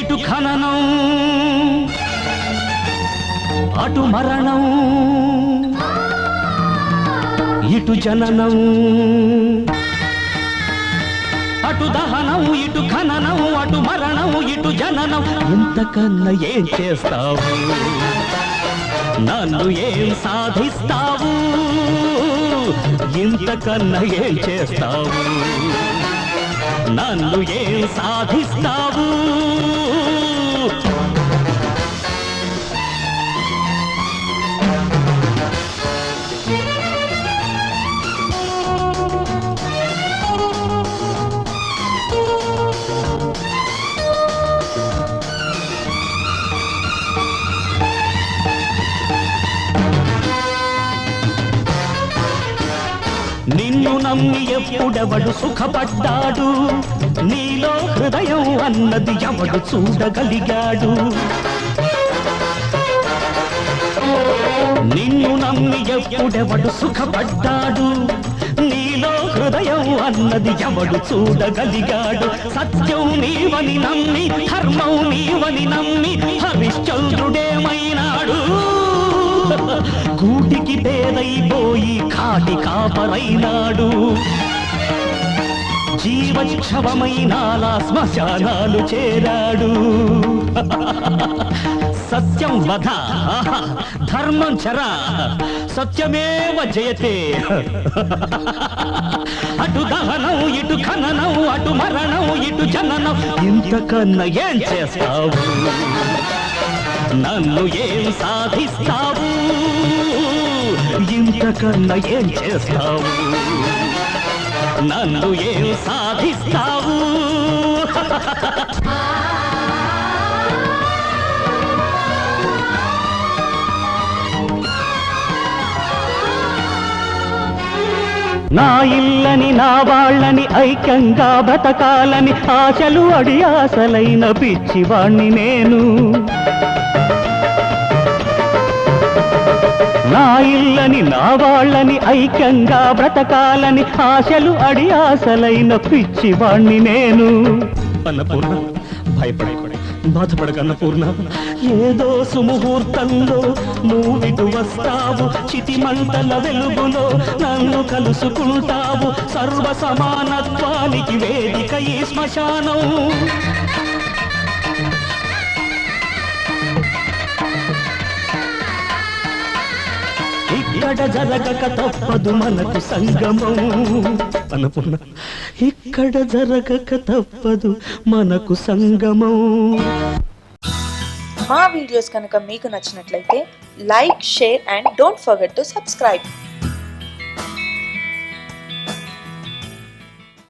ఇటు ఖననం అటు మరణం ఇటు జననం అటు దహనం ఇటు ఖననం అటు మరణం ఇటు జననం ఇంతకన్నా ఏం చేస్తావు నన్ను ఏం సాధిస్తావు ఇంతకన్నా ఏం చేస్తావు నన్ను ఏం సాధిస్తావు నిన్ను నమ్మి ఎప్పుడెవడు సుఖపడ్డాడు నీలో హృదయం అన్నది ఎవడు చూడగలిగాడు నిన్ను నమ్మి ఎప్పుడెవడు సుఖపడ్డాడు నీలో హృదయం అన్నది ఎవడు చూడగలిగాడు సత్యం నీవని నమ్మి ధర్మం నీవని నమ్మి హరిశ్చంద్రుడేమైనాడు కూటికి పేదైపోయి కాటి కాపరైనాడు జీవక్షవమైనాలా శ్మశానాలు చేరాడు సత్యం వధ ధర్మం చర సత్యమేవ జయతే అటు దహనం ఇటు ఖననం అటు మరణం ఇటు జననం ఇంతకన్నా ఏం చేస్తావు నన్ను ఏం సాధిస్తావు ఇంతకన్నా ఏం చేస్తావు నన్ను ఏం సాధిస్తావు నా ఇల్లని నా వాళ్ళని ఐక్యంగా బ్రతకాలని ఆశలు అడి ఆశలైన పిచ్చివాణ్ణి నేను నా ఇల్లని నా వాళ్ళని ఐక్యంగా బ్రతకాలని ఆశలు అడి ఆశలైన పిచ్చివాణ్ణి నేను అన్నపూర్ణ భయపడకూడదు బాధపడక అన్నపూర్ణ ఏదో సుముహూర్తంలో నువ్విటు వస్తావు చితిమంటల వెలుగులో నన్ను కలుసుకుంటావు సర్వ సమానత్వానికి వేదిక ఈ శ్మశానం ఇక్కడ జరగక తప్పదు మనకు సంగమం అన్నపూర్ణ ఇక్కడ జరగక తప్పదు మనకు సంగమం మా వీడియోస్ కనుక మీకు నచ్చినట్లయితే like share and don't forget to subscribe